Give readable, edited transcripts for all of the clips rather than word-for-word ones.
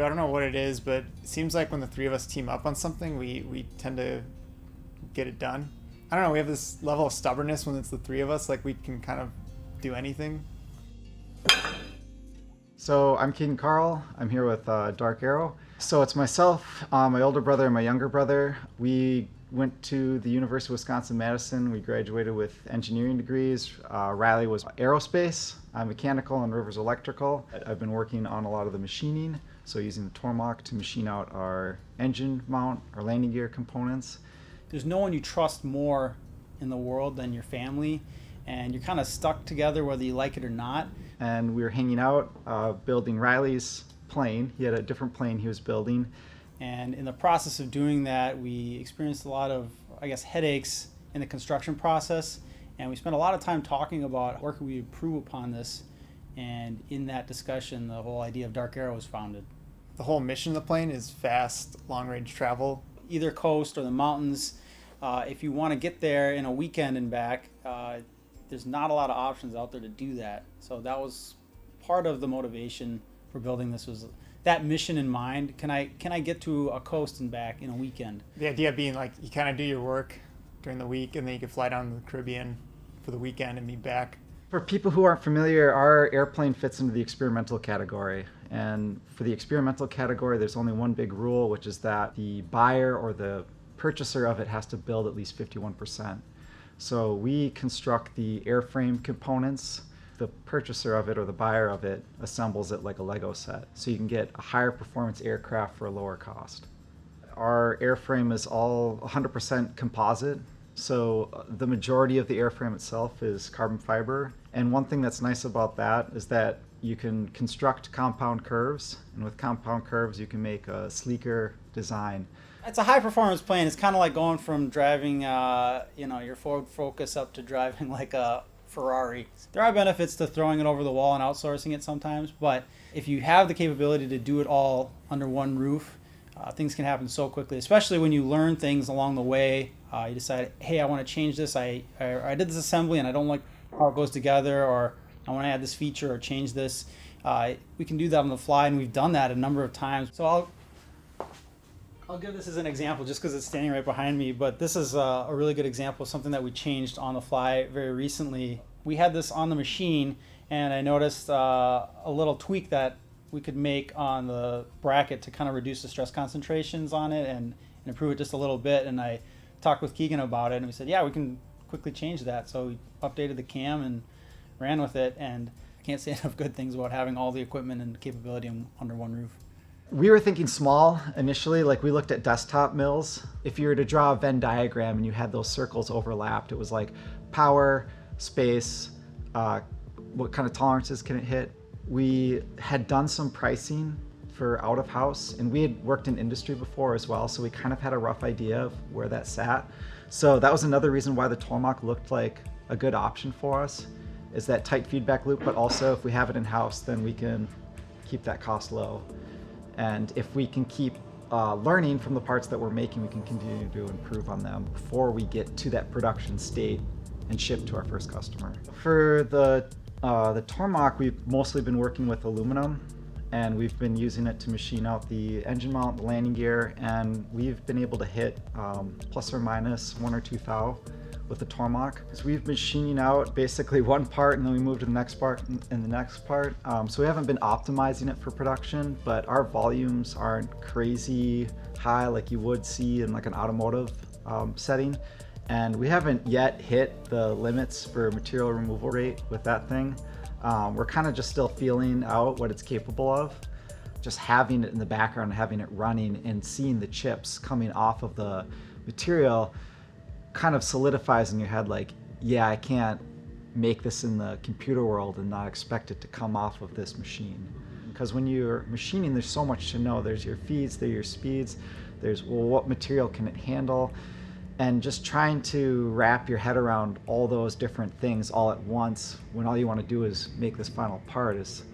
I don't know what it is, but it seems like when the three of us team up on something, we tend to get it done. I don't know, we have this level of stubbornness when it's the three of us, like we can kind of do anything. So I'm Karl. I'm here with DarkAero. So it's myself, my older brother, and my younger brother. We went to the University of Wisconsin-Madison. We graduated with engineering degrees. Riley was aerospace, mechanical, and Rivers electrical. I've been working on a lot of the machining, so using the Tormach to machine out our engine mount, our landing gear components. There's no one you trust more in the world than your family, and you're kind of stuck together whether you like it or not. And we were hanging out, building Riley's plane. He had a different plane he was building. And in the process of doing that, we experienced a lot of, headaches in the construction process. And we spent a lot of time talking about where could we improve upon this. And in that discussion, the whole idea of DarkAero was founded. The whole mission of the plane is fast, long-range travel. Either coast or the mountains, if you want to get there in a weekend and back, there's not a lot of options out there to do that. So that was part of the motivation for building this, was that mission in mind. Can I get to a coast and back in a weekend? The idea being like you kind of do your work during the week and then you can fly down to the Caribbean for the weekend and be back. For people who aren't familiar, our airplane fits into the experimental category. And for the experimental category, there's only one big rule, which is that the buyer or the purchaser of it has to build at least 51%. So we construct the airframe components. The purchaser of it or the buyer of it assembles it like a Lego set. So you can get a higher performance aircraft for a lower cost. Our airframe is all 100% composite. So the majority of the airframe itself is carbon fiber. And one thing that's nice about that is that you can construct compound curves. And with compound curves, you can make a sleeker design. It's a high performance plane. It's kind of like going from driving, your Ford Focus up to driving like a Ferrari. There are benefits to throwing it over the wall and outsourcing it sometimes, but if you have the capability to do it all under one roof, things can happen so quickly, especially when you learn things along the way. You decide, hey, I want to change this. I did this assembly and I don't like how it goes together, or I want to add this feature or change this. We can do that on the fly, and we've done that a number of times. So I'll give this as an example just because it's standing right behind me, but this is a really good example of something that we changed on the fly very recently. We had this on the machine, and I noticed a little tweak that we could make on the bracket to kind of reduce the stress concentrations on it and improve it just a little bit. And I talked with Keegan about it, and we said, yeah, we can quickly change that. So we updated the cam and ran with it, and I can't say enough good things about having all the equipment and capability under one roof. We were thinking small initially, like we looked at desktop mills. If you were to draw a Venn diagram and you had those circles overlapped, it was like power, space, what kind of tolerances can it hit. We had done some pricing for out of house, and we had worked in industry before as well, so we kind of had a rough idea of where that sat. So that was another reason why the Tormach looked like a good option for us, is that tight feedback loop, but also if we have it in-house, then we can keep that cost low. And if we can keep learning from the parts that we're making, we can continue to improve on them before we get to that production state and ship to our first customer. For the Tormach, we've mostly been working with aluminum, and we've been using it to machine out the engine mount, the landing gear, and we've been able to hit plus or minus 1 or 2 thou with the Tormach. So we've been machining out basically one part, and then we move to the next part and the next part. So we haven't been optimizing it for production, but our volumes aren't crazy high like you would see in like an automotive setting. And we haven't yet hit the limits for material removal rate with that thing. We're kind of just still feeling out what it's capable of. Just having it in the background, having it running, and seeing the chips coming off of the material kind of solidifies in your head like, yeah, I can't make this in the computer world and not expect it to come off of this machine. Because when you're machining, there's so much to know. There's your feeds, there's your speeds, there's, well, what material can it handle? And just trying to wrap your head around all those different things all at once when all you want to do is make this final part is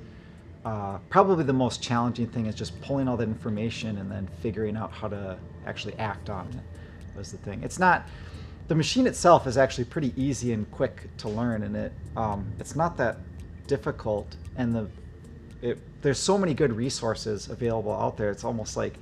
probably the most challenging thing, is just pulling all that information and then figuring out how to actually act on it was the thing. It's not, the machine itself is actually pretty easy and quick to learn, and it's not that difficult, and there's so many good resources available out there. It's almost like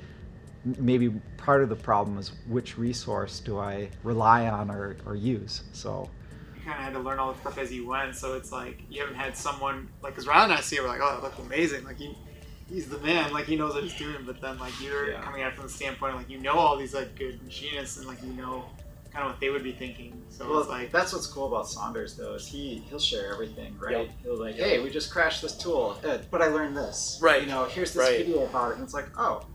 maybe part of the problem is which resource do I rely on or use. So you kind of had to learn all the stuff as you went. So it's like you haven't had someone like, because Ron and I see it, we're like, oh, that looks amazing. Like he's the man. Like he knows what he's doing. But then like you're coming at it from the standpoint of, like, you know, all these like good machinists and like, you know, kind of what they would be thinking. So it's like, that's what's cool about Saunders though, is he'll share everything, right? Yep. He'll like, hey, we just crashed this tool, but I learned this. Right. You know, here's this video about it, and it's like, oh,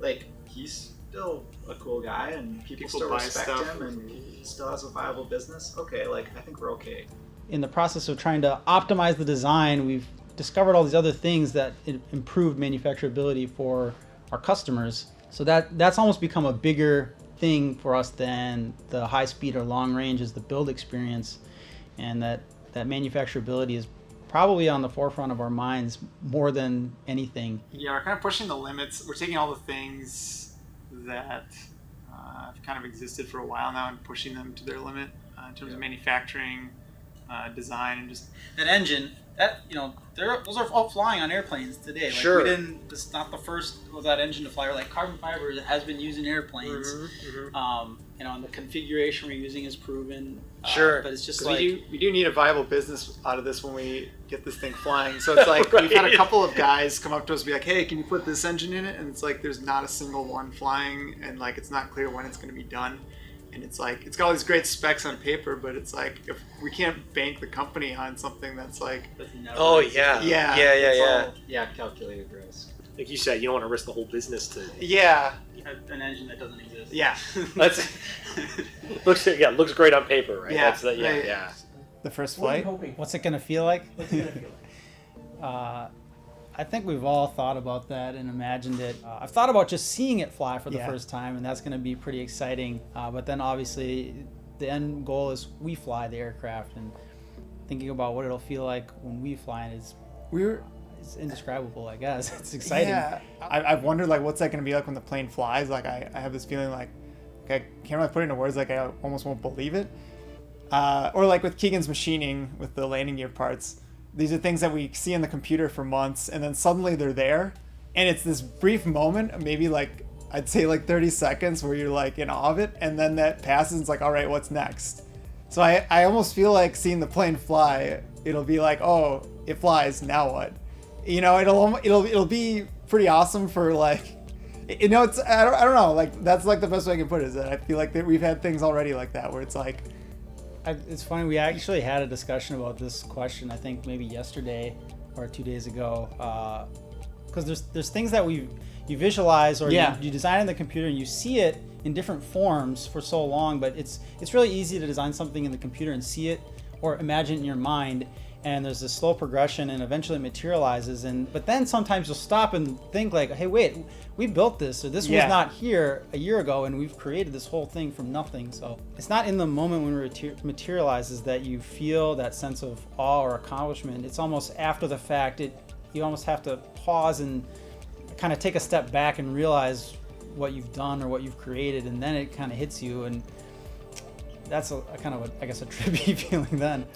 like he's still a cool guy, and people still buy respect stuff. him, and he still has a viable business. Okay, like I think we're okay. In the process of trying to optimize the design, we've discovered all these other things that improved manufacturability for our customers. So that's almost become a bigger thing for us than the high speed or long range is the build experience, and that manufacturability is probably on the forefront of our minds more than anything. Yeah, we're kind of pushing the limits. We're taking all the things that have kind of existed for a while now and pushing them to their limit in terms of manufacturing, design, and just that engine. That, you know, those are all flying on airplanes today. Like, sure. This is not the first of that engine to fly. Or like carbon fiber that has been used in airplanes. You know, and the configuration we're using is proven. Sure. But it's just like, like we do need a viable business out of this when we get this thing flying. So it's like Right. we've had a couple of guys come up to us and be like, hey, can you put this engine in it? And it's like there's not a single one flying, and like it's not clear when it's going to be done. And it's like, it's got all these great specs on paper, but it's like, if we can't bank the company on something that's like, Oh yeah. Yeah, calculated risk. Like you said, you don't want to risk the whole business to. yeah, an engine that doesn't exist. yeah. That's looks great on paper, right? Yeah, That's right. yeah. The first What are you flight. hoping? What's it gonna feel like? What's it gonna feel like? I think we've all thought about that and imagined it. I've thought about just seeing it fly for the Yeah. first time, and that's going to be pretty exciting. But then obviously the end goal is we fly the aircraft, and thinking about what it'll feel like when we fly it it's indescribable, I guess. It's exciting. Yeah, I've wondered like what's that going to be like when the plane flies. Like I have this feeling like I can't really put it into words. Like I almost won't believe it. Or like with Keegan's machining with the landing gear parts. These are things that we see in the computer for months, and then suddenly they're there, and it's this brief moment, maybe like I'd say like 30 seconds, where you're like in awe of it, and then that passes. And it's like, all right, what's next? So I almost feel like seeing the plane fly. It'll be like, oh, it flies. Now what? You know, it'll be pretty awesome for like, you know, it's I don't know, like that's like the best way I can put it, is that I feel like that we've had things already like that where it's like. It's funny, we actually had a discussion about this question, I think maybe yesterday or 2 days ago, because there's things that you visualize or you design in the computer and you see it in different forms for so long, but it's really easy to design something in the computer and see it or imagine it in your mind, and there's this slow progression and eventually it materializes, but then sometimes you'll stop and think like, hey, wait, we built this, or this was not here a year ago, and we've created this whole thing from nothing. So it's not in the moment when it materializes that you feel that sense of awe or accomplishment. It's almost after the fact. You almost have to pause and kind of take a step back and realize what you've done or what you've created, and then it kind of hits you, and that's a kind of I guess a trippy feeling then.